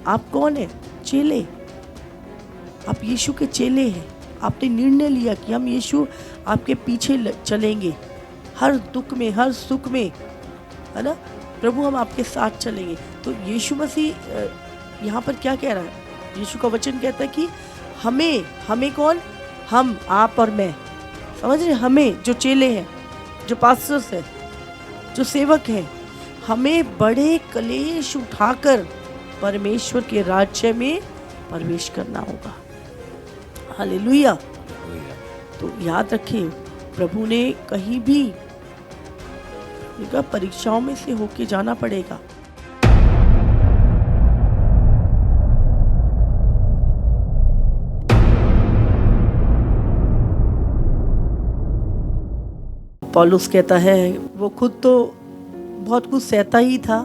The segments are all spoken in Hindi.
आप कौन हैं? चेले। आप यीशु के चेले हैं। आपने निर्णय लिया कि हम यीशु आपके पीछे चलेंगे, हर दुख में, हर सुख में, है ना? प्रभु हम आपके साथ चलेंगे। तो यीशु मसीह यहाँ पर क्या कह रहा है? यीशु का वचन कहता है कि हमें कौन? हम, आप और मैं। समझ रहे? हमें जो चेले हैं, जो पास्टर्स हैं, जो सेवक हैं, हमें बड़े कलेश उठाकर परमेश्वर के राज्य में प्रवेश करना होगा। हालेलुया। तो याद रखिए, प्रभु ने कहीं भी परीक्षाओं में से होके जाना पड़ेगा। पौलुस कहता है वो खुद तो बहुत कुछ सहता ही था,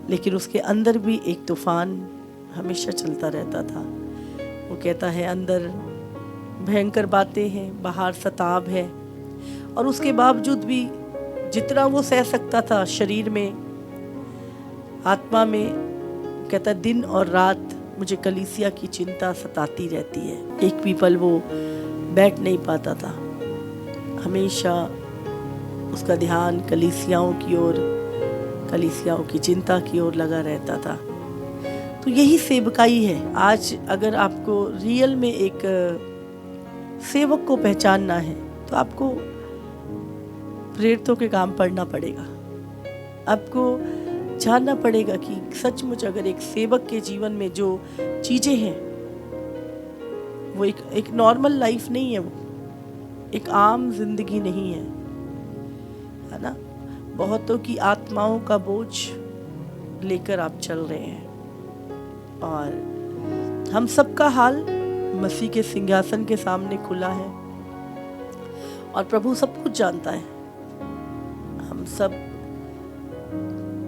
लेकिन उसके अंदर भी एक तूफान हमेशा चलता रहता था। वो कहता है अंदर भयंकर बातें हैं, बाहर सताव है, और उसके बावजूद भी जितना वो सह सकता था शरीर में, आत्मा में, कहता दिन और रात मुझे कलीसिया की चिंता सताती रहती है। एक भी पल वो बैठ नहीं पाता था। हमेशा उसका ध्यान कलीसियाओं की ओर, कलीसियाओं की चिंता की ओर लगा रहता था। तो यही सेवकाई है। आज अगर आपको रियल में एक सेवक को पहचानना है तो आपको प्रेरितों के काम पढ़ना पड़ेगा। आपको जानना पड़ेगा कि सचमुच अगर एक सेवक के जीवन में जो चीजें हैं वो एक नॉर्मल लाइफ नहीं है, वो एक आम जिंदगी नहीं है ना? बहुतों की आत्माओं का बोझ लेकर आप चल रहे हैं, और हम सबका हाल मसीह के सिंहासन के सामने खुला है, और प्रभु सब कुछ जानता है। हम सब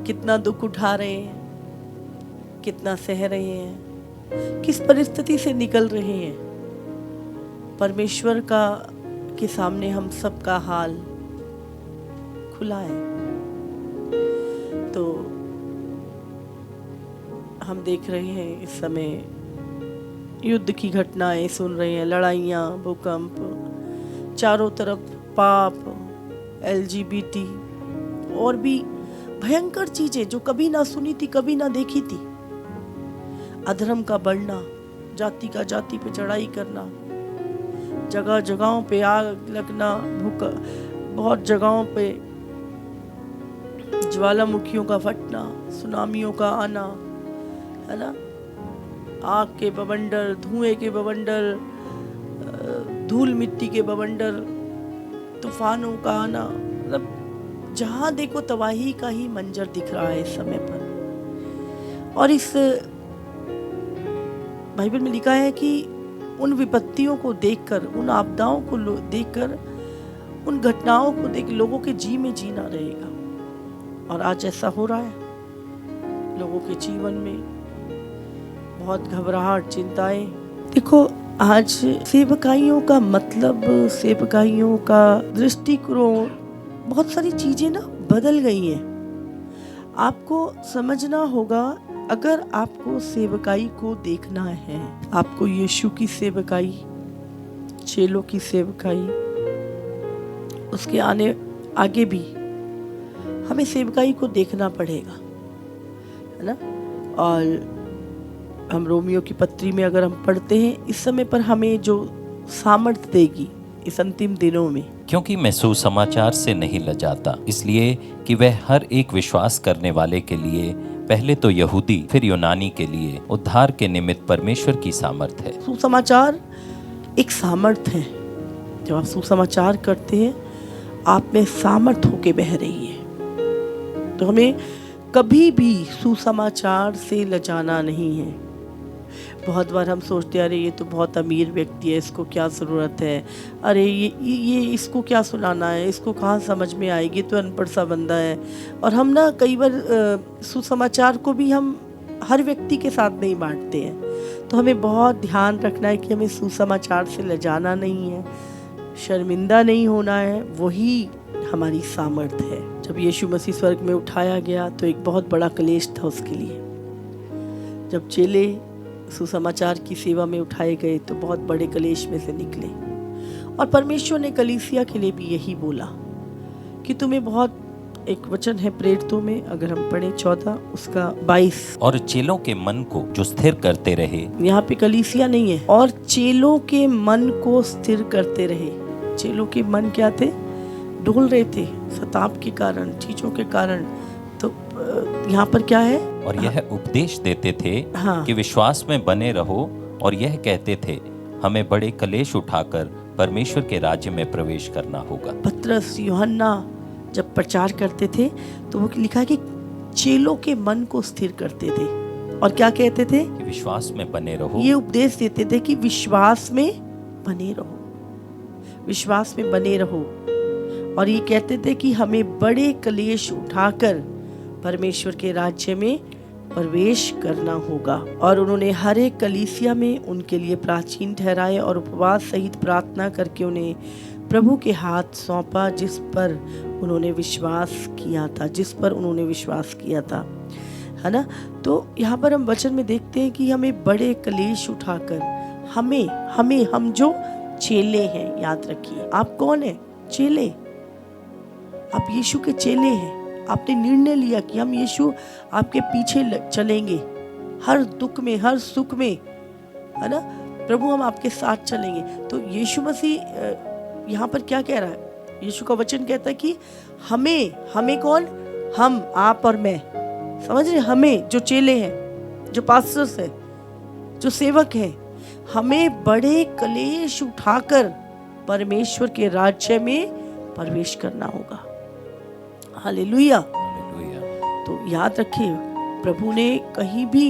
कितना दुख उठा रहे हैं, कितना सह रहे हैं, किस परिस्थिति से निकल रहे हैं। परमेश्वर के सामने हम सबका हाल खुला है। तो हम देख रहे हैं इस समय युद्ध की घटनाएं सुन रहे हैं, लड़ाइयाँ, भूकंप, चारों तरफ पाप, LGBT और भी भयंकर चीजें जो कभी ना सुनी थी, कभी ना देखी थी। अधर्म का बढ़ना, जाति का जाति पे चढ़ाई करना, जगह जगहों पे आग लगना, बहुत जगहों पे ज्वालामुखियों का फटना, सुनामियों का आना, है ना? आग के बवंडर, धुएं के बवंडर, धूल मिट्टी के बवंडर, तूफानों का आना, मतलब जहां देखो तबाही का ही मंजर दिख रहा है इस समय पर। और इस बाइबल में लिखा है कि उन विपत्तियों को देखकर, उन आपदाओं को देखकर, उन घटनाओं को देख लोगों के जी में जीना रहेगा। और आज ऐसा हो रहा है लोगों के जीवन में, बहुत घबराहट, चिंताएं। देखो आज सेवकाइयों का मतलब, सेवकाइयों का दृष्टिकोण, बहुत सारी चीजें ना बदल गई हैं। आपको समझना होगा, अगर आपको सेवकाई को देखना है, आपको यीशु की सेवकाई, चेलों की सेवकाई, उसके आगे भी हमें सेवकाई को देखना पड़ेगा, है ना? और हम रोमियो की पत्री में अगर हम पढ़ते हैं, इस समय पर हमें जो सामर्थ्य देगी इस अंतिम दिनों में, क्योंकि मैं सुसमाचार से नहीं लजाता, इसलिए कि वह हर एक विश्वास करने वाले के लिए, पहले तो यहूदी फिर यूनानी के लिए उद्धार के निमित्त परमेश्वर की सामर्थ है। सुसमाचार एक सामर्थ है। जब आप सुसमाचार करते हैं, आप में सामर्थ होके बह रही है। तो हमें कभी भी सुसमाचार से लजाना नहीं है। बहुत बार हम सोचते हैं, अरे ये तो बहुत अमीर व्यक्ति है, इसको क्या ज़रूरत है, अरे ये इसको क्या सुनाना है, इसको कहाँ समझ में आएगी, तो अनपढ़ सा बंदा है। और हम ना कई बार सुसमाचार को भी हम हर व्यक्ति के साथ नहीं बांटते हैं। तो हमें बहुत ध्यान रखना है कि हमें सुसमाचार से लजाना नहीं है, शर्मिंदा नहीं होना है, वही हमारी सामर्थ है। जब यीशु मसीह स्वर्ग में उठाया गया तो एक बहुत बड़ा क्लेश था उसके लिए। जब चेले सुसमाचार की सेवा में उठाए गए तो बहुत बड़े कलेश में से निकले, और परमेश्वर ने कलीसिया के लिए भी यही बोला कि तुम्हें बहुत, एक वचन है प्रेरितों में, अगर हम पढ़े 14 उसका 22, और चेलों के मन को जो स्थिर करते रहे। यहाँ पे कलीसिया नहीं है, और चेलों के मन को स्थिर करते रहे। चेलों के मन क्या थे? डोल रहे थे सताप के कारण, चीजों के कारण। तो यहाँ पर क्या है? और यह उपदेश देते थे हाँ। कि विश्वास में बने रहो, और यह कहते थे हमें बड़े कलेश उठाकर परमेश्वर के राज्य में प्रवेश करना होगा। पतरस, यूहन्ना जब प्रचार करते थे तो वो लिखा है कि चेलों के मन को स्थिर करते थे, और क्या कहते थे? कि विश्वास में बने रहो। ये उपदेश देते थे कि विश्वास में बने रहो, विश्वास में बने रहो। और ये कहते थे कि हमें बड़े कलेश उठाकर परमेश्वर के राज्य में प्रवेश करना होगा। और उन्होंने हर एक कलीसिया में उनके लिए प्राचीन ठहराए और उपवास सहित प्रार्थना करके उन्हें प्रभु के हाथ सौंपा, जिस पर उन्होंने विश्वास किया था, जिस पर उन्होंने विश्वास किया था, है ना। तो यहाँ पर हम वचन में देखते हैं कि हमें बड़े कलेश उठाकर हम जो चेले हैं, याद रखिए आप कौन है? चेले। आप यीशु के चेले हैं। आपने निर्णय लिया कि हम यीशु आपके पीछे चलेंगे, हर दुख में, हर सुख में, है ना। प्रभु हम आपके साथ चलेंगे। तो यीशु मसीह यहाँ पर क्या कह रहा है? यीशु का वचन कहता है कि हमें कौन? हम, आप और मैं, समझ रहे? हमें जो चेले हैं, जो पास्टर्स हैं, जो सेवक हैं, हमें बड़े कलेश उठाकर परमेश्वर के राज्य में प्रवेश करना होगा। हालेलुया। तो याद रखिए, प्रभु ने कहीं भी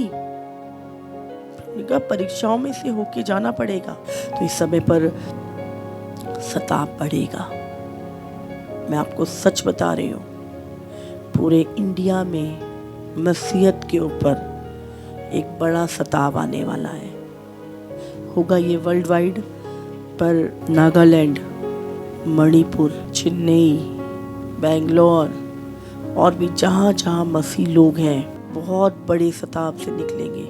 परीक्षाओं में से होके जाना पड़ेगा। तो इस समय पर सताप बढ़ेगा। मैं आपको सच बता रही हूँ, पूरे इंडिया में मसीहत के ऊपर एक बड़ा सताव आने वाला है। होगा ये वर्ल्ड वाइड, पर नागालैंड, मणिपुर, चेन्नई, बेंगलोर और भी जहाँ जहाँ मसीह लोग हैं, बहुत बड़े सताव से निकलेंगे,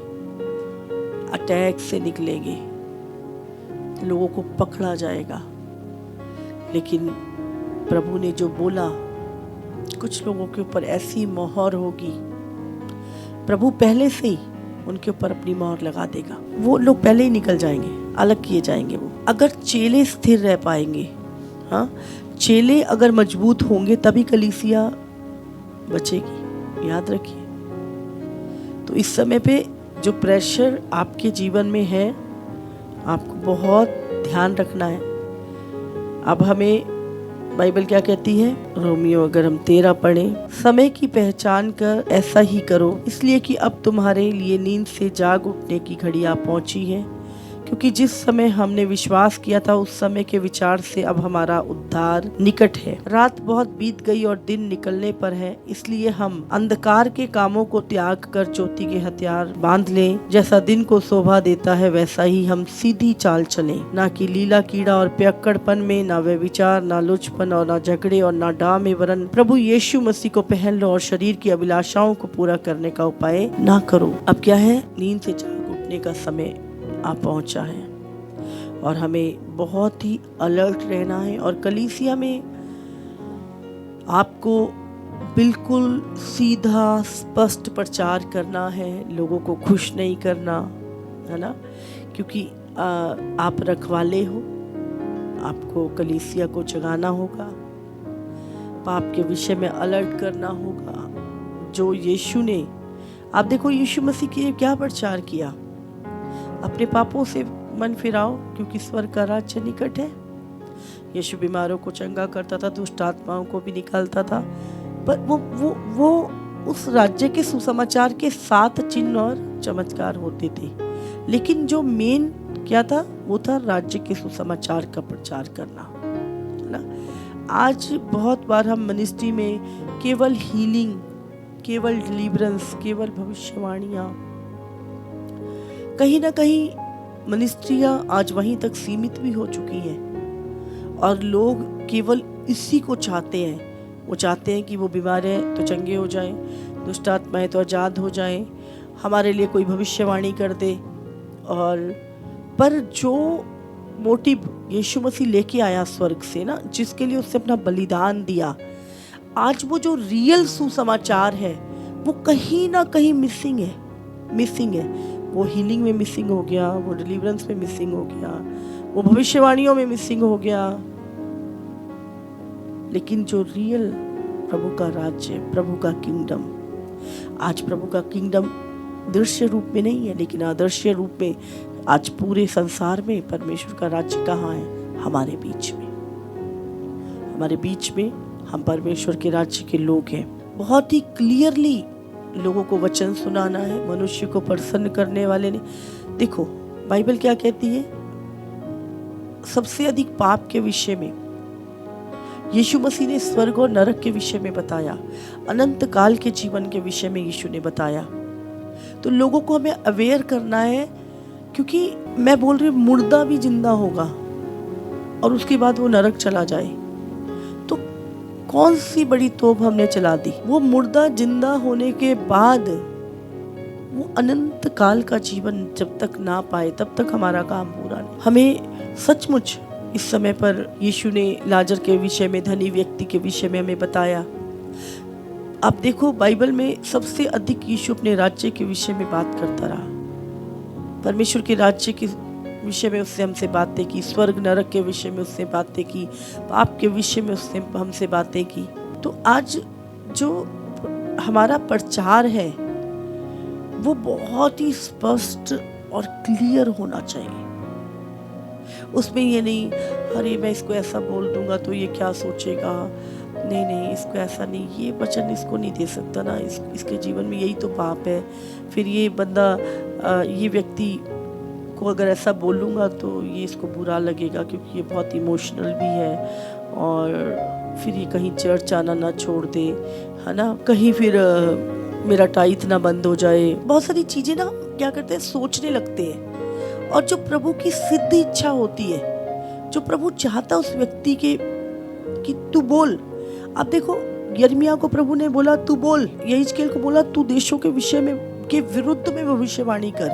अटैक से निकलेंगे, लोगों को पकड़ा जाएगा। लेकिन प्रभु ने जो बोला, कुछ लोगों के ऊपर ऐसी मोहर होगी, प्रभु पहले से ही उनके ऊपर अपनी मोहर लगा देगा। वो लोग पहले ही निकल जाएंगे, अलग किए जाएंगे। वो अगर चेले स्थिर रह पाएंगे, हाँ, चेले अगर मजबूत होंगे तभी कलीसिया बचेगी। याद रखिए। तो इस समय पे जो प्रेशर आपके जीवन में है, आपको बहुत ध्यान रखना है। अब हमें बाइबल क्या कहती है? रोमियो अगर हम 13 पढ़ें, समय की पहचान कर ऐसा ही करो, इसलिए कि अब तुम्हारे लिए नींद से जाग उठने की घड़ी आ पहुंची है, क्योंकि जिस समय हमने विश्वास किया था उस समय के विचार से अब हमारा उद्धार निकट है। रात बहुत बीत गई और दिन निकलने पर है, इसलिए हम अंधकार के कामों को त्याग कर ज्योति के हथियार बांध लें। जैसा दिन को शोभा देता है वैसा ही हम सीधी चाल चलें, ना कि लीला कीड़ा और पियक्कड़पन में, ना व्यभिचार, ना लुचपन और ना झगड़े और ना डाह में, वरन प्रभु यीशु मसीह को पहन लो और शरीर की अभिलाषाओं को पूरा करने का उपाय ना करो। अब क्या है? नींद से जाग उठने का समय आ पहुंचा है और हमें बहुत ही अलर्ट रहना है। और कलीसिया में आपको बिल्कुल सीधा स्पष्ट प्रचार करना है, लोगों को खुश नहीं करना, है ना, क्योंकि आप रखवाले हो। आपको कलीसिया को जगाना होगा, पाप के विषय में अलर्ट करना होगा। जो यीशु ने, आप देखो यीशु मसीह के क्या प्रचार किया? अपने पापों से मन फिराओ क्योंकि स्वर्ग का राज्य निकट है। यीशु बीमारों को चंगा करता था, दुष्ट आत्माओं को भी निकालता था, पर वो उस राज्य के सुसमाचार के 7 चिन्ह और चमत्कार होते थे। लेकिन जो मेन क्या था? वो था राज्य के सुसमाचार का प्रचार करना, है ना। आज बहुत बार हम मिनिस्ट्री में केवल हीलिंग, केवल डिलीवरेंस, केवल भविष्यवाणियाँ, कहीं ना कहीं मिनिस्ट्रियाँ आज वहीं तक सीमित भी हो चुकी हैं और लोग केवल इसी को चाहते हैं। वो चाहते हैं कि वो बीमार हैं तो चंगे हो जाएं, दुष्ट आत्माएं तो आज़ाद हो जाएं, हमारे लिए कोई भविष्यवाणी कर दे। और पर जो मोटिव यीशु मसीह लेके आया स्वर्ग से ना, जिसके लिए उसने अपना बलिदान दिया, आज वो जो रियल सुसमाचार है वो कहीं ना कहीं मिसिंग है। वो हीलिंग में मिसिंग हो गया, वो डिलीवरेंस में मिसिंग हो गया, वो भविष्यवाणियों में मिसिंग हो गया। लेकिन जो रियल प्रभु का राज्य, प्रभु का किंगडम, आज प्रभु का किंगडम दृश्य रूप में नहीं है लेकिन आदर्श्य रूप में आज पूरे संसार में परमेश्वर का राज्य कहाँ है? हमारे बीच में हम परमेश्वर के राज्य के लोग हैं। बहुत ही क्लियरली लोगों को वचन सुनाना है, मनुष्य को प्रसन्न करने वाले ने। देखो बाइबल क्या कहती है, सबसे अधिक पाप के विषय में यीशु मसीह ने स्वर्ग और नरक के विषय में बताया, अनंत काल के जीवन के विषय में यीशु ने बताया। तो लोगों को हमें अवेयर करना है, क्योंकि मैं बोल रही हूँ मुर्दा भी जिंदा होगा और उसके बाद वो नरक चला जाए, तो कौन सी बड़ी तोप हमने चला दी। वो मुर्दा जिंदा होने के बाद वो अनंत काल का जीवन जब तक ना पाए तब तक हमारा काम पूरा नहीं। हमें सचमुच इस समय पर यीशु ने लाजर के विषय में, धनी व्यक्ति के विषय में हमें बताया। आप देखो बाइबल में सबसे अधिक यीशु अपने राज्य के विषय में बात करता रहा, परमेश्वर के राज्य के विषय में उसने हमसे बातें की, स्वर्ग नरक के विषय में उसने बातें की, पाप के विषय में उसने हमसे बातें की। तो आज जो हमारा प्रचार है वो बहुत ही स्पष्ट और क्लियर होना चाहिए। उसमें ये नहीं अरे मैं इसको ऐसा बोल दूंगा तो ये क्या सोचेगा, नहीं इसको ऐसा नहीं, ये वचन इसको नहीं दे सकता ना, इसके जीवन में यही तो पाप है, फिर ये बंदा ये व्यक्ति को अगर ऐसा बोलूँगा तो ये इसको बुरा लगेगा क्योंकि ये बहुत इमोशनल भी है, और फिर ये कहीं चर्च आना ना छोड़ दे, है ना, कहीं फिर मेरा टाइट ना बंद हो जाए। बहुत सारी चीज़ें ना हम क्या करते हैं, सोचने लगते हैं। और जो प्रभु की सिद्ध इच्छा होती है, जो प्रभु चाहता उस व्यक्ति के कि तू बोल। अब देखो यिर्मयाह को प्रभु ने बोला तू बोल, यहेजकेल को बोला तू देशों के विषय में के विरुद्ध में भविष्यवाणी कर,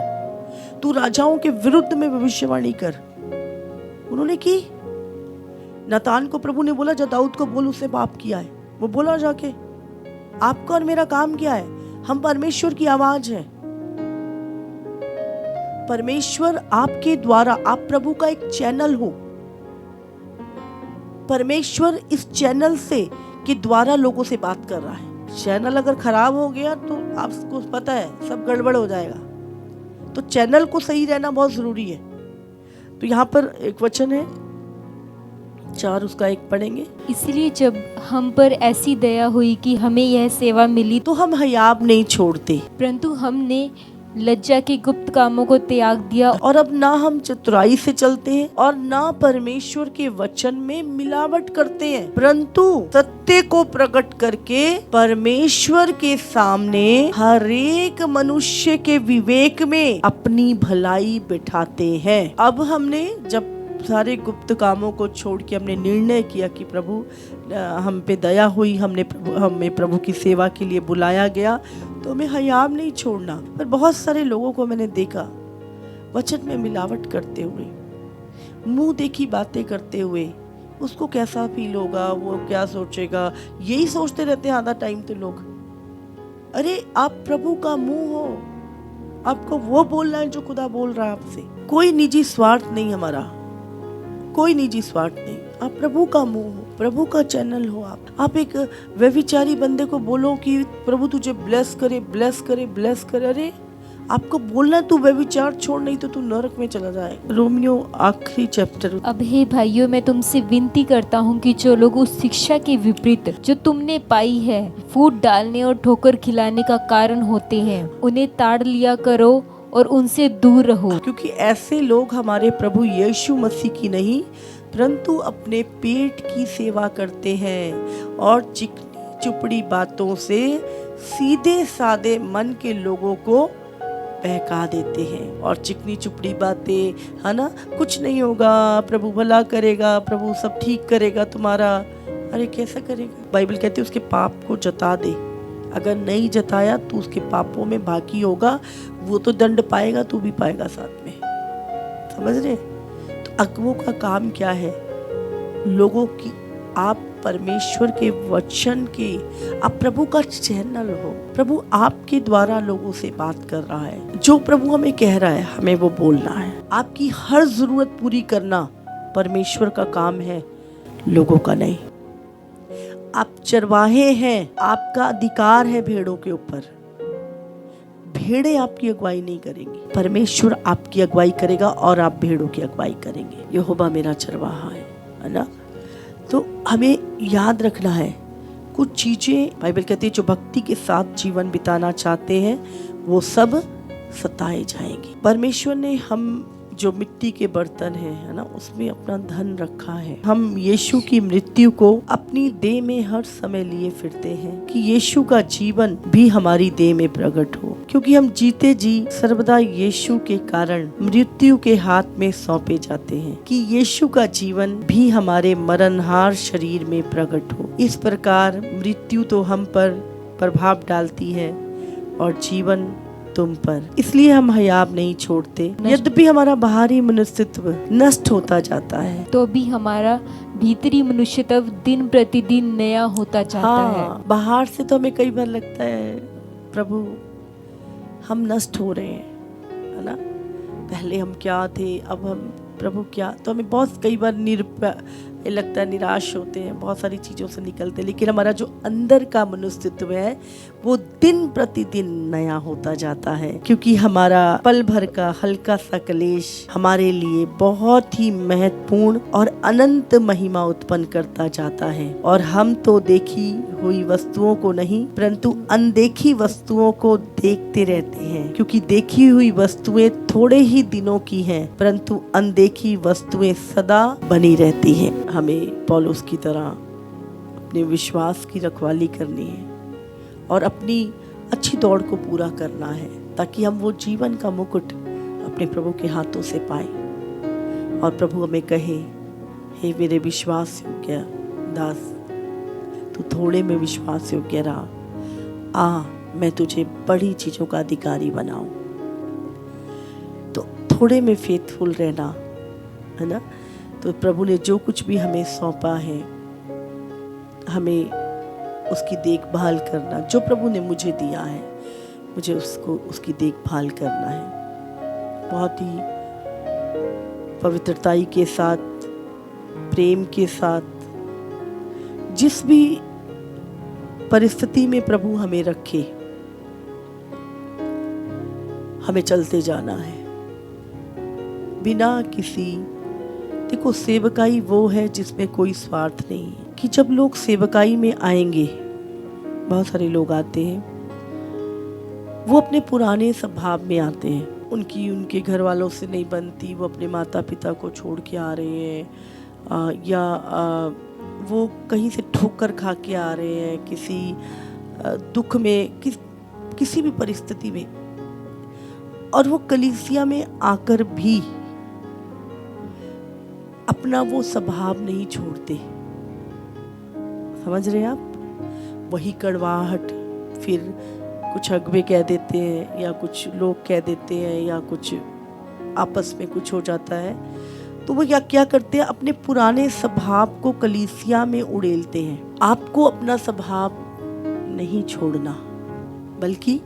तू राजाओं के विरुद्ध में भविष्यवाणी कर। उन्होंने की। नातान को प्रभु ने बोला जा दाऊद को बोल उसने पाप किया है, वो बोला जाके आपका और मेरा काम क्या है, हम परमेश्वर की आवाज है। परमेश्वर आपके द्वारा, आप प्रभु का एक चैनल हो, परमेश्वर इस चैनल से के द्वारा लोगों से बात कर रहा है। चैनल अगर खराब हो गया तो आपको पता है सब गड़बड़ हो जाएगा, तो चैनल को सही रहना बहुत जरूरी है। तो यहाँ पर एक वचन है 4 उसका 1 पढ़ेंगे। इसलिए जब हम पर ऐसी दया हुई कि हमें यह सेवा मिली तो हम हयाब नहीं छोड़ते, परंतु हमने लज्जा के गुप्त कामों को त्याग दिया, और अब ना हम चतुराई से चलते हैं और ना परमेश्वर के वचन में मिलावट करते हैं, परंतु सत्य को प्रकट करके परमेश्वर के सामने हर एक मनुष्य के विवेक में अपनी भलाई बिठाते हैं। अब हमने जब सारे गुप्त कामों को छोड़ के हमने निर्णय किया कि प्रभु हम पे दया हुई, हमें प्रभु की सेवा के लिए बुलाया गया, तो हमें हयाब नहीं छोड़ना। पर बहुत सारे लोगों को मैंने देखा वचन में मिलावट करते हुए, मुंह देखी बातें करते हुए, उसको कैसा फील होगा, वो क्या सोचेगा, यही सोचते रहते हैं आधा टाइम तो लोग। अरे आप प्रभु का मुंह हो, आपको वो बोलना है जो खुदा बोल रहा है आपसे। कोई निजी स्वार्थ नहीं, हमारा कोई निजी स्वार्थ नहीं, आप प्रभु का मुंह हो, प्रभु का चैनल हो। आप एक व्यभिचारी बंदे को बोलो कि प्रभु तुझे ब्लेस करे, ब्लेस करे, ब्लेस करे। अरे आपको बोलना तू व्यभिचार छोड़, नहीं तो तू नरक में चला जाएगा। रोमियो आखिरी चैप्टर। अब हे भाइयों, मैं तुमसे विनती करता हूँ कि जो लोग उस शिक्षा के विपरीत जो तुमने पाई है फूट डालने और ठोकर खिलाने का कारण होते हैं, उन्हें ताड़ लिया करो और उनसे दूर रहो, क्योंकि ऐसे लोग हमारे प्रभु यीशु मसीह की नहीं परंतु अपने पेट की सेवा करते हैं और चिकनी चुपड़ी बातों से सीधे सादे मन के लोगों को बहका देते हैं। और चिकनी चुपड़ी बातें, है ना, कुछ नहीं होगा, प्रभु भला करेगा, प्रभु सब ठीक करेगा तुम्हारा। अरे कैसा करेगा? बाइबल कहती है उसके पाप को जता दे, अगर नहीं जताया तो उसके पापों में बाकी होगा, वो तो दंड पाएगा, तू भी पाएगा साथ में। समझ रहे? तो अगुवों का काम क्या है? लोगों की, आप परमेश्वर के वचन के, आप प्रभु का चैनल हो। प्रभु आपके द्वारा लोगों से बात कर रहा है। जो प्रभु हमें कह रहा है हमें वो बोलना है। आपकी हर जरूरत पूरी करना परमेश्वर का काम है, लोगों का नहीं। आप चरवाहे हैं, आपका अधिकार है भेड़ों के ऊपर। भेड़ें आपकी अगुवाई नहीं करेंगी, परमेश्वर आपकी अगुवाई करेगा और आप भेड़ों की अगुवाई करेंगे। यहोवा मेरा चरवाहा है ना? तो हमें याद रखना है, कुछ चीजें बाइबल कहती है जो भक्ति के साथ जीवन बिताना चाहते हैं वो सब सताए जाएंगे। परमेश्वर ने हम जो मिट्टी के बर्तन है ना, उसमें अपना धन रखा है। हम यीशु की मृत्यु को अपनी देह में हर समय लिए फिरते हैं कि यीशु का जीवन भी हमारी देह में प्रकट हो, क्योंकि हम जीते जी सर्वदा यीशु के कारण मृत्यु के हाथ में सौंपे जाते हैं कि यीशु का जीवन भी हमारे मरणहार शरीर में प्रकट हो। इस प्रकार मृत्यु तो हम पर प्रभाव डालती है और जीवन तुम पर, इसलिए हम हयाब नहीं छोड़ते। यद्यपि हमारा बाहरी मनुष्यत्व नष्ट होता जाता है तो भी हमारा भीतरी मनुष्यत्व दिन प्रतिदिन नया होता जाता है। बाहर से तो हमें कई बार लगता है प्रभु हम नष्ट हो रहे हैं, है ना? पहले हम क्या थे, अब हम प्रभु क्या, तो हमें बहुत कई बार लगता है, निराश होते हैं, बहुत सारी चीज़ों से निकलते हैं। लेकिन हमारा जो अंदर का मनुष्यत्व है वो दिन प्रतिदिन नया होता जाता है, क्योंकि हमारा पल भर का हल्का सा क्लेश हमारे लिए बहुत ही महत्वपूर्ण और अनंत महिमा उत्पन्न करता जाता है। और हम तो देखी हुई वस्तुओं को नहीं परंतु अनदेखी वस्तुओं को देखते रहते हैं, क्योंकि देखी हुई वस्तुएं थोड़े ही दिनों की हैं परंतु अनदेखी वस्तुएं सदा बनी रहती हैं। हमें पौलुस की तरह अपने विश्वास की रखवाली करनी है और अपनी अच्छी दौड़ को पूरा करना है, ताकि हम वो जीवन का मुकुट अपने प्रभु के हाथों से पाए और प्रभु हमें कहे, हे मेरे विश्वास योग्य दास, तू थोड़े में विश्वास योग्य रहा, आ मैं तुझे बड़ी चीजों का अधिकारी बनाऊं। तो थोड़े में फेथफुल रहना, है ना? तो प्रभु ने जो कुछ भी हमें सौंपा है, हमें उसकी देखभाल करना, जो प्रभु ने मुझे दिया है मुझे उसकी देखभाल करना है। बहुत ही पवित्रताई के साथ, प्रेम के साथ, जिस भी परिस्थिति में प्रभु हमें रखे हमें चलते जाना है बिना किसी, देखो सेवकाई वो है जिसमें कोई स्वार्थ नहीं है। कि जब लोग सेवकाई में आएंगे, बहुत सारे लोग आते हैं, वो अपने पुराने स्वभाव में आते हैं, उनके घर वालों से नहीं बनती, वो अपने माता पिता को छोड़ के आ रहे हैं या वो कहीं से ठोकर खा के आ रहे हैं, किसी दुख में, किसी भी परिस्थिति में, और वो कलीसिया में आकर भी अपना वो स्वभाव नहीं छोड़ते। समझ रहे हैं आप? वही कड़वाहट, फिर कुछ अगवे कह देते हैं या कुछ लोग कह देते हैं या कुछ आपस में कुछ हो जाता है, तो वो क्या करते हैं, अपने पुराने स्वभाव को कलीसिया में उड़ेलते हैं। आपको अपना स्वभाव नहीं छोड़ना, बल्कि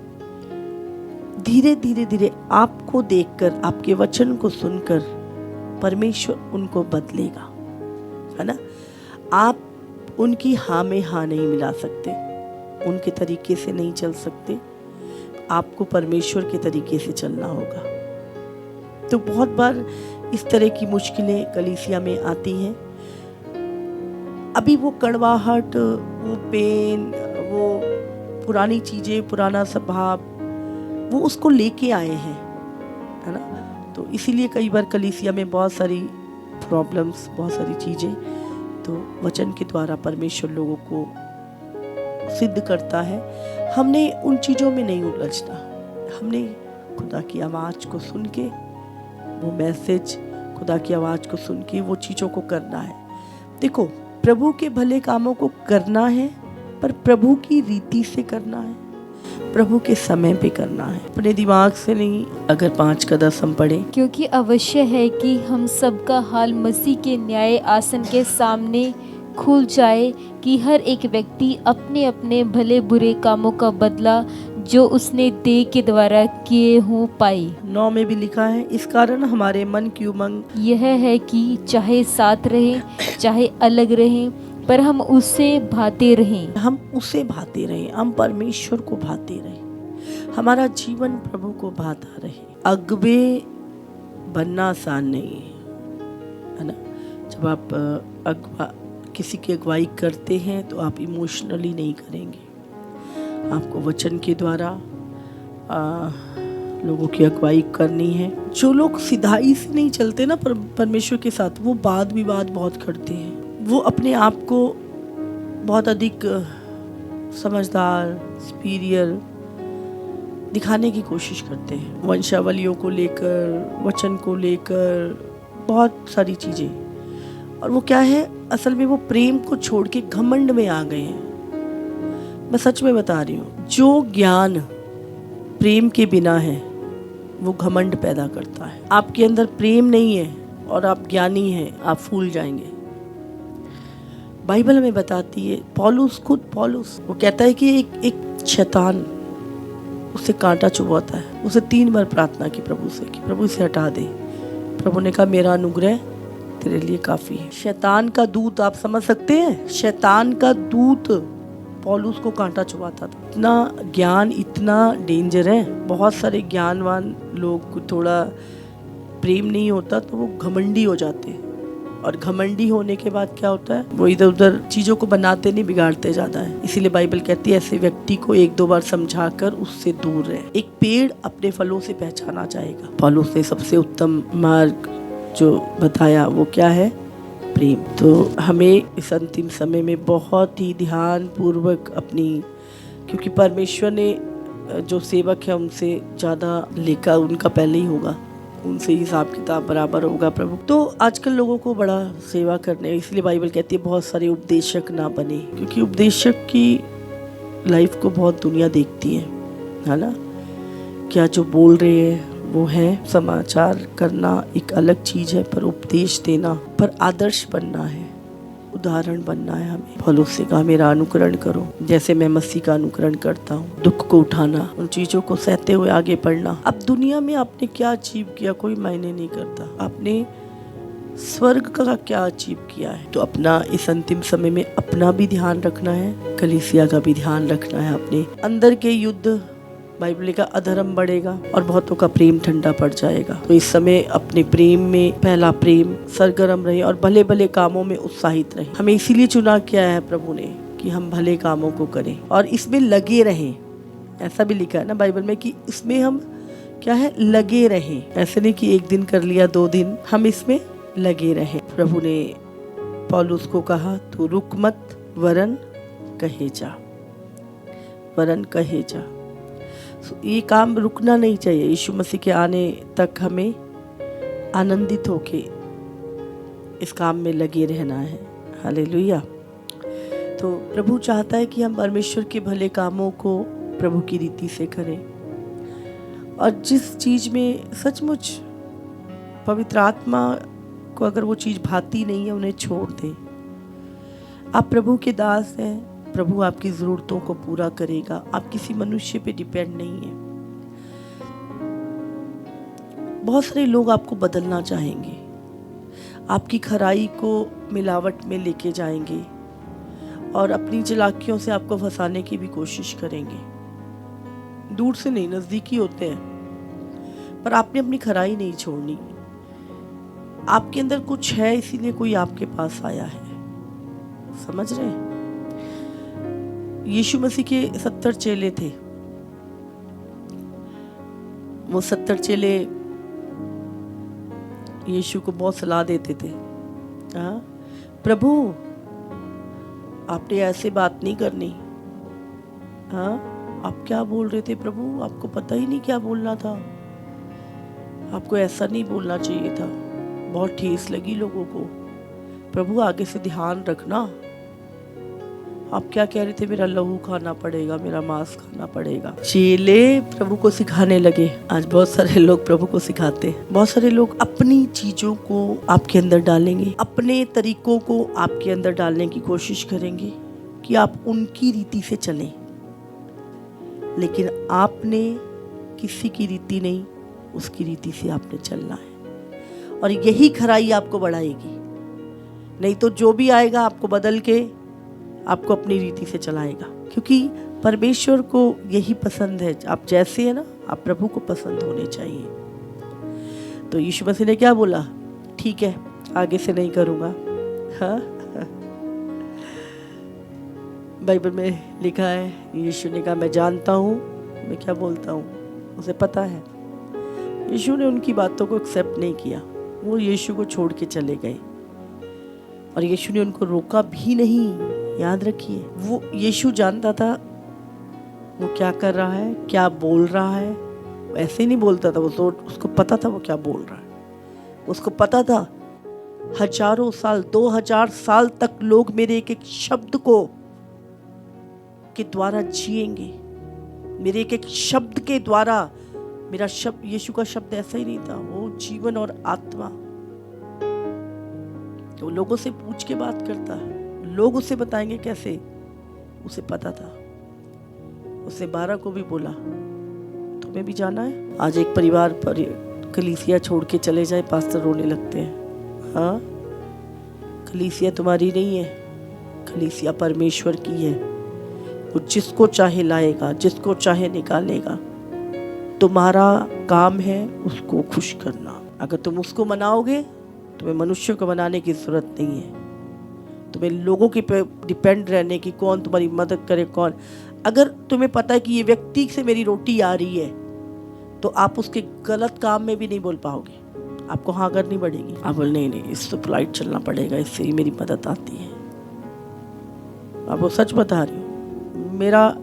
धीरे धीरे आपको देखकर, आपके वचन को सुनकर परमेश्वर उनको बदलेगा, है ना? आप उनकी हाँ में हाँ नहीं मिला सकते, उनके तरीके से नहीं चल सकते, आपको परमेश्वर के तरीके से चलना होगा। तो बहुत बार इस तरह की मुश्किलें कलीसिया में आती हैं। अभी वो कड़वाहट, वो पेन, वो पुरानी चीजें, पुराना स्वभाव, वो उसको लेके आए हैं, है ना? तो इसीलिए कई बार कलीसिया में बहुत सारी प्रॉब्लम्स, बहुत सारी चीजें, तो वचन के द्वारा परमेश्वर लोगों को सिद्ध करता है। हमने उन चीज़ों में नहीं उलझना, हमने खुदा की आवाज़ को सुन के, वो मैसेज, खुदा की आवाज़ को सुन के वो चीज़ों को करना है। देखो, प्रभु के भले कामों को करना है पर प्रभु की रीति से करना है, प्रभु के समय पे करना है, अपने दिमाग से नहीं। अगर 5 का 10 हम पढ़े, क्योंकि अवश्य है कि हम सबका हाल मसीह के न्याय आसन के सामने खुल जाए कि हर एक व्यक्ति अपने अपने भले बुरे कामों का बदला जो उसने देह के द्वारा किए हों पाए। 9 में भी लिखा है, इस कारण हमारे मन की उमंग यह है कि चाहे साथ रहें चाहे अलग रहें, पर हम उससे भाते रहें। हम उसे भाते रहें, हम परमेश्वर को भाते रहें, हमारा जीवन प्रभु को भाता रहे। अगबे बनना आसान नहीं है ना। जब आप किसी की अगुवाई करते हैं तो आप इमोशनली नहीं करेंगे, आपको वचन के द्वारा लोगों की अगुवाई करनी है। जो लोग सिधाई से नहीं चलते ना परमेश्वर के साथ, वो वाद विवाद बहुत करते हैं, वो अपने आप को बहुत अधिक समझदार, सुपीरियर दिखाने की कोशिश करते हैं, वंशावलियों को लेकर, वचन को लेकर, बहुत सारी चीज़ें। और वो क्या है, असल में वो प्रेम को छोड़ के घमंड में आ गए हैं। मैं सच में बता रही हूँ, जो ज्ञान प्रेम के बिना है वो घमंड पैदा करता है। आपके अंदर प्रेम नहीं है और आप ज्ञानी हैं, आप फूल जाएंगे। बाइबल हमें बताती है, पौलुस वो कहता है कि एक शैतान उसे कांटा चुभवाता है। उसे 3 बार प्रार्थना की प्रभु से कि प्रभु इसे हटा दे। प्रभु ने कहा मेरा अनुग्रह तेरे लिए काफी है। शैतान का दूत, आप समझ सकते हैं, शैतान का दूत पौलुस को कांटा चुभाता था। इतना ज्ञान, इतना डेंजर है। बहुत सारे ज्ञानवान लोग को थोड़ा प्रेम नहीं होता तो वो घमंडी हो जाते हैं, और घमंडी होने के बाद क्या होता है, वो इधर उधर चीजों को बनाते नहीं, बिगाड़ते ज्यादा है। इसीलिए बाइबल कहती है ऐसे व्यक्ति को 1-2 बार समझाकर उससे दूर रहे। एक पेड़ अपने फलों से पहचाना जाएगा। पौलुस ने सबसे उत्तम मार्ग जो बताया वो क्या है, प्रेम। तो हमें इस अंतिम समय में बहुत ही ध्यान पूर्वक अपनी, क्योंकि परमेश्वर ने जो सेवक है उनसे ज़्यादा लेकर उनका पहले ही होगा, उनसे हिसाब किताब बराबर होगा प्रभु। तो आजकल लोगों को बड़ा सेवा करने, इसलिए बाइबल कहती है बहुत सारे उपदेशक ना बने, क्योंकि उपदेशक की लाइफ को बहुत दुनिया देखती है ना। क्या जो बोल रहे हैं वो है, समाचार करना एक अलग चीज है, पर उपदेश देना, पर आदर्श बनना है, उदाहरण बनना है हमें। पौलुस से कहा मेरा अनुकरण करो जैसे मैं मसीह का अनुकरण करता हूँ। दुख को उठाना, उन चीजों को सहते हुए आगे बढ़ना। अब दुनिया में आपने क्या अचीव किया कोई मायने नहीं करता, आपने स्वर्ग का क्या अचीव किया है। तो अपना इस अंतिम समय में अपना भी ध्यान रखना है, कलीसिया का भी ध्यान रखना है। अपने अंदर के युद्ध, बाइबल का अधर्म बढ़ेगा और बहुतों का प्रेम ठंडा पड़ जाएगा। तो इस समय अपने प्रेम में, पहला प्रेम, सरगर्म रहे और भले भले कामों में उत्साहित रहे। हमें इसीलिए चुना किया है प्रभु ने कि हम भले कामों को करें और इसमें लगे रहें। ऐसा भी लिखा है ना बाइबल में कि इसमें हम क्या है, लगे रहें। ऐसे नहीं कि 1 दिन कर लिया, 2 दिन, हम इसमें लगे रहें। प्रभु ने पौलुस को कहा तू रुक मत, वरन कहे जा, वरन कहे जा। ये काम रुकना नहीं चाहिए। यीशु मसीह के आने तक हमें आनंदित होके इस काम में लगे रहना है। हालेलुया। तो प्रभु चाहता है कि हम परमेश्वर के भले कामों को प्रभु की रीति से करें, और जिस चीज में सचमुच पवित्र आत्मा को अगर वो चीज भाती नहीं है उन्हें छोड़ दें। आप प्रभु के दास हैं, प्रभु आपकी जरूरतों को पूरा करेगा। आप किसी मनुष्य पे डिपेंड नहीं है। बहुत सारे लोग आपको बदलना चाहेंगे, आपकी खराई को मिलावट में लेके जाएंगे और अपनी चालाकियों से आपको फंसाने की भी कोशिश करेंगे। दूर से नहीं, नजदीकी होते हैं, पर आपने अपनी खराई नहीं छोड़नी। आपके अंदर कुछ है, इसीलिए कोई आपके पास आया है। समझ रहे हैं? यीशु मसीह के 70 चेले थे। वो 70 चेले यीशु को बहुत सलाह देते थे, हाँ प्रभु आपने ऐसे बात नहीं करनी। हाँ आप क्या बोल रहे थे प्रभु, आपको पता ही नहीं क्या बोलना था, आपको ऐसा नहीं बोलना चाहिए था। बहुत ठेस लगी लोगों को। प्रभु आगे से ध्यान रखना, आप क्या कह रहे थे? मेरा लहू खाना पड़ेगा, मेरा मांस खाना पड़ेगा। चेले प्रभु को सिखाने लगे। आज बहुत सारे लोग प्रभु को सिखाते हैं। बहुत सारे लोग अपनी चीजों को आपके अंदर डालेंगे, अपने तरीकों को आपके अंदर डालने की कोशिश करेंगे कि आप उनकी रीति से चलें, लेकिन आपने किसी की रीति नहीं, उसकी रीति से आपने चलना है, और यही खराई आपको बढ़ाएगी। नहीं तो जो भी आएगा आपको बदल के आपको अपनी रीति से चलाएगा, क्योंकि परमेश्वर को यही पसंद है। आप जैसे है ना, आप प्रभु को पसंद होने चाहिए। तो यीशु मसीह ने क्या बोला? ठीक है, आगे से नहीं करूँगा। हाँ, बाइबल में लिखा है, यीशु ने कहा मैं जानता हूँ मैं क्या बोलता हूँ, उसे पता है। यीशु ने उनकी बातों को एक्सेप्ट नहीं किया, वो यीशु को छोड़ के चले गए, और यीशु ने उनको रोका भी नहीं। याद रखिए, वो यीशु जानता था वो क्या कर रहा है, क्या बोल रहा है। वो ऐसे ही नहीं बोलता था, वो तो उसको पता था वो क्या बोल रहा है। उसको पता था हजारों साल, 2000 साल तक लोग मेरे एक एक शब्द को के द्वारा जिएंगे, मेरे एक एक शब्द के द्वारा। मेरा शब्द, यीशु का शब्द ऐसा ही नहीं था, वो जीवन और आत्मा। तो लोगों से पूछ के बात करता है, लोग उसे बताएंगे कैसे, उसे पता था। उसने 12 को भी बोला तुम्हें भी जाना है। आज एक परिवार पर कलीसिया छोड़ के चले जाए, पास्टर रोने लगते हैं। हाँ, कलीसिया तुम्हारी नहीं है, कलीसिया परमेश्वर की है। वो जिसको चाहे लाएगा, जिसको चाहे निकालेगा। तुम्हारा काम है उसको खुश करना। अगर तुम उसको मनाओगे, तुम्हें मनुष्यों को मनाने की जरूरत नहीं है। तुम्हें लोगों के पे डिपेंड रहने की, कौन तुम्हारी मदद करे कौन। अगर तुम्हें पता है कि ये व्यक्ति से मेरी रोटी आ रही है, तो आप उसके गलत काम में भी नहीं बोल पाओगे, आपको हाँ करनी पड़ेगी। आप बोल नहीं, इससे पोलाइट चलना पड़ेगा, इससे ही मेरी मदद आती है। आप वो सच बता रही हूँ, मेरा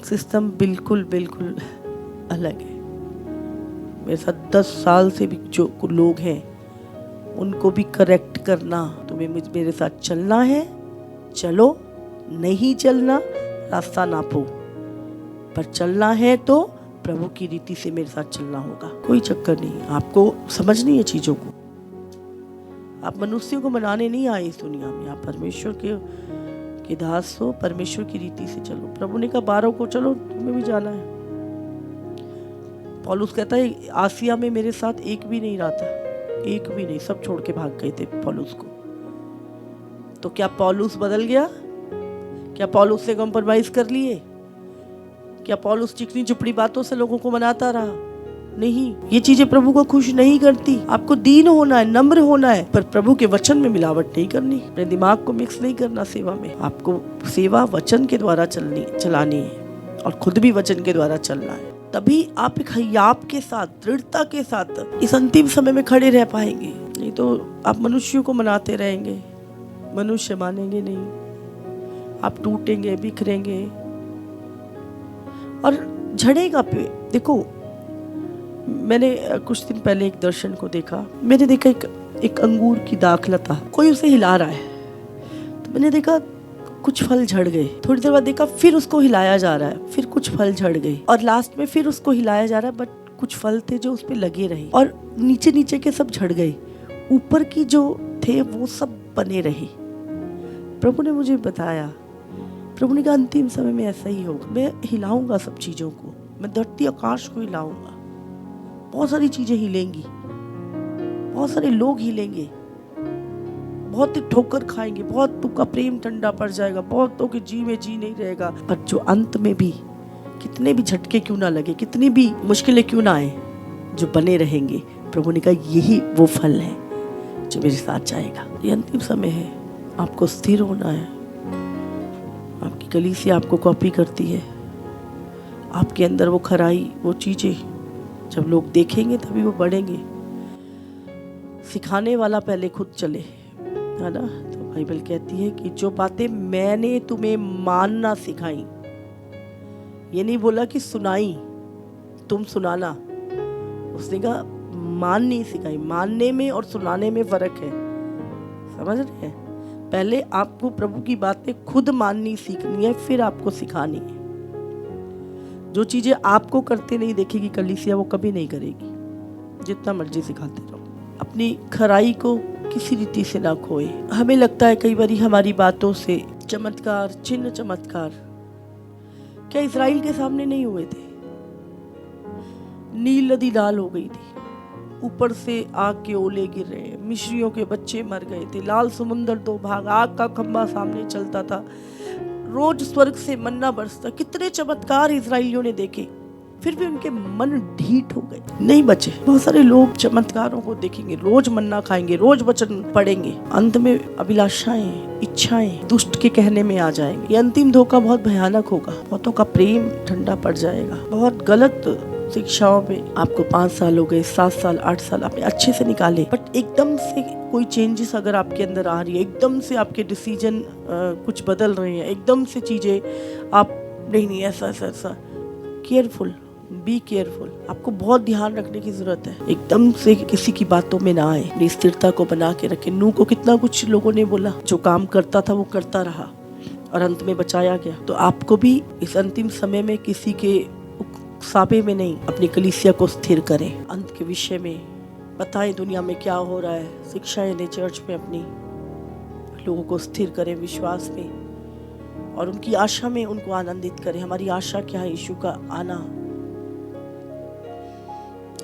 सिस्टम बिल्कुल बिल्कुल अलग है। मेरे साथ 10 साल से भी जो लोग हैं, उनको भी करेक्ट करना। तुम्हें मेरे साथ चलना है, चलो, नहीं चलना, रास्ता नापो, पर चलना है तो प्रभु की रीति से मेरे साथ चलना होगा। कोई चक्कर नहीं, आपको समझनी है चीजों को। आप मनुष्यों को मनाने नहीं आए इस दुनिया में, आप परमेश्वर के दास हो, परमेश्वर की रीति से चलो। प्रभु ने कहा 12 को चलो, तुम्हें भी जाना है। पौलुस कहता है आसिया में मेरे साथ एक भी नहीं रहा था, एक भी नहीं, सब छोड़ के भाग गए थे पौलुस को। तो क्या पौलुस बदल गया? क्या पौलुस से कॉम्प्रोमाइज कर लिए? क्या पौलुस चिकनी चुपड़ी बातों से लोगों को मनाता रहा? नहीं, ये चीजें प्रभु को खुश नहीं करती। आपको दीन होना है, नम्र होना है, पर प्रभु के वचन में मिलावट नहीं करनी, अपने दिमाग को मिक्स नहीं करना सेवा में। आपको सेवा वचन के द्वारा चलानी है, और खुद भी वचन के द्वारा चलना है। तभी आप एक हयाप के साथ, दृढ़ता के साथ इस अंतिम समय में खड़े रह पाएंगे। नहीं तो आप मनुष्यों को मनाते रहेंगे, मनुष्य मानेंगे नहीं, आप टूटेंगे, बिखरेंगे और झड़ेगा पे। देखो, मैंने कुछ दिन पहले एक दर्शन को देखा। मैंने देखा एक अंगूर की दाखलता, कोई उसे हिला रहा है, तो मैंने देखा कुछ फल झड़ गए। थोड़ी देर बाद देखा फिर उसको हिलाया जा रहा है, फिर कुछ फल झड़ गए, और लास्ट में फिर उसको हिलाया जा रहा है, बट कुछ फल थे जो उस पे लगे रहे, और नीचे नीचे के सब झड़ गए, ऊपर की जो थे वो सब बने रहे। प्रभु ने मुझे बताया, प्रभु ने कहा अंतिम समय में ऐसा ही होगा। मैं हिलाऊंगा सब चीजों को, मैं धरती आकाश को हिलाऊंगा। बहुत सारी चीजें हिलेंगी, बहुत सारे लोग हिलेंगे, बहुत ठोकर खाएंगे, बहुतों का प्रेम ठंडा पड़ जाएगा, बहुतों के जी में जी नहीं रहेगा। पर जो अंत में भी कितने भी झटके क्यों ना लगे, कितनी भी मुश्किलें क्यों ना आए, जो बने रहेंगे, प्रभु ने कहा यही वो फल है जो मेरे साथ जाएगा। ये अंतिम समय है, आपको स्थिर होना है। आपकी कलीसिया आपको कॉपी करती है, आपके अंदर वो खराई, वो चीजें जब लोग देखेंगे तभी वो बढ़ेंगे। सिखाने वाला पहले खुद चले, है ना। तो बाइबल कहती है कि जो बातें मैंने तुम्हें मानना सिखाई, ये नहीं बोला कि सुनाई, तुम सुनाना। उसने कहा माननी सिखाई। मानने में और सुनाने में फर्क है, समझ रहे हैं। पहले आपको प्रभु की बातें खुद माननी सीखनी है, फिर आपको सिखानी है। जो चीजें आपको करते नहीं देखेगी कलीसिया, वो कभी नहीं करेगी, जितना मर्जी सिखाते रहो। अपनी खराई को किसी रीति से ना खोए। हमें लगता है कई बारी हमारी बातों से चमत्कार, चिन्ह चमत्कार क्या इजराइल के सामने नहीं हुए थे? नील नदी लाल हो गई थी, ऊपर से आग के ओले गिर रहे, मिस्रियों के बच्चे मर गए थे, लाल समुंदर दो भाग, आग का खंभा सामने चलता था, रोज स्वर्ग से मन्ना बरसता। कितने चमत्कार इजराइलियों ने देखे, फिर भी उनके मन ढीठ हो गए, नहीं बचे। बहुत सारे लोग चमत्कारों को देखेंगे, रोज मन्ना खाएंगे, रोज वचन पढ़ेंगे, अंत में अभिलाषाएं, इच्छाएं दुष्ट के कहने में आ जाएंगे। ये अंतिम धोखा बहुत भयानक होगा। बहुतों का प्रेम ठंडा पड़ जाएगा। बहुत गलत शिक्षाओं में आपको 5 साल हो गए, 7 साल, 8 साल आपने अच्छे से निकाले, बट एकदम से कोई चेंजेस अगर आपके अंदर आ रही है, एकदम से आपके डिसीजन कुछ बदल रहे हैं, एकदम से चीजें आप नहीं ऐसा ऐसा ऐसा, केयरफुल, बी केयरफुल। आपको बहुत ध्यान रखने की जरूरत है। एकदम से किसी की बातों में ना आए, अपनी स्थिरता को बना के रखें। नूह को कितना कुछ लोगों ने बोला, जो काम करता था वो करता रहा और अंत में बचाया गया। तो आपको भी इस अंतिम समय में किसी के साबे में नहीं, अपनी कलीसिया को स्थिर करें। अंत के विषय में बताएं दुनिया में क्या हो रहा है, शिक्षाएं दें चर्च में, अपनी लोगों को स्थिर करें विश्वास में और उनकी आशा में उनको आनंदित करें। हमारी आशा क्या है? यीशु का आना।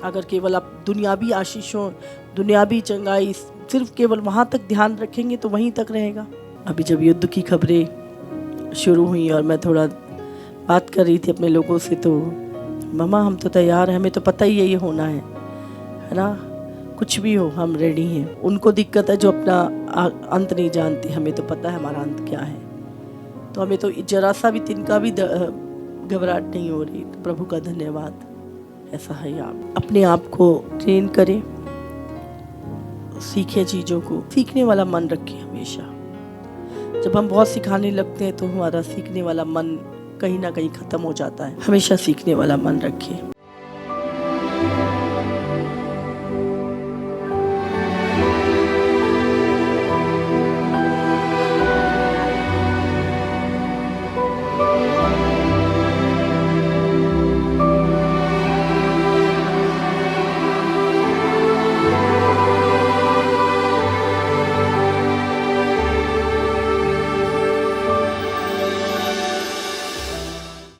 अगर केवल आप दुनियावी आशीषों, दुनियावी चंगाई, सिर्फ केवल वहां तक ध्यान रखेंगे तो वहीं तक रहेगा। अभी जब युद्ध की खबरें शुरू हुई और मैं थोड़ा बात कर रही थी अपने लोगों से, तो मम्मा हम तो तैयार हैं, हमें तो पता ही है ये होना है ना, कुछ भी हो हम रेडी हैं। उनको दिक्कत है जो अपना अंत नहीं जानते, हमें तो पता है हमारा अंत क्या है। तो हमें तो जरा सा भी तिनका भी घबराहट नहीं हो रही। तो प्रभु का धन्यवाद। ऐसा है, आप अपने आप को ट्रेन करें, सीखें चीज़ों को, सीखने वाला मन रखें हमेशा। जब हम बहुत सिखाने लगते हैं तो हमारा सीखने वाला मन कहीं ना कहीं खत्म हो जाता है। हमेशा सीखने वाला मन रखें।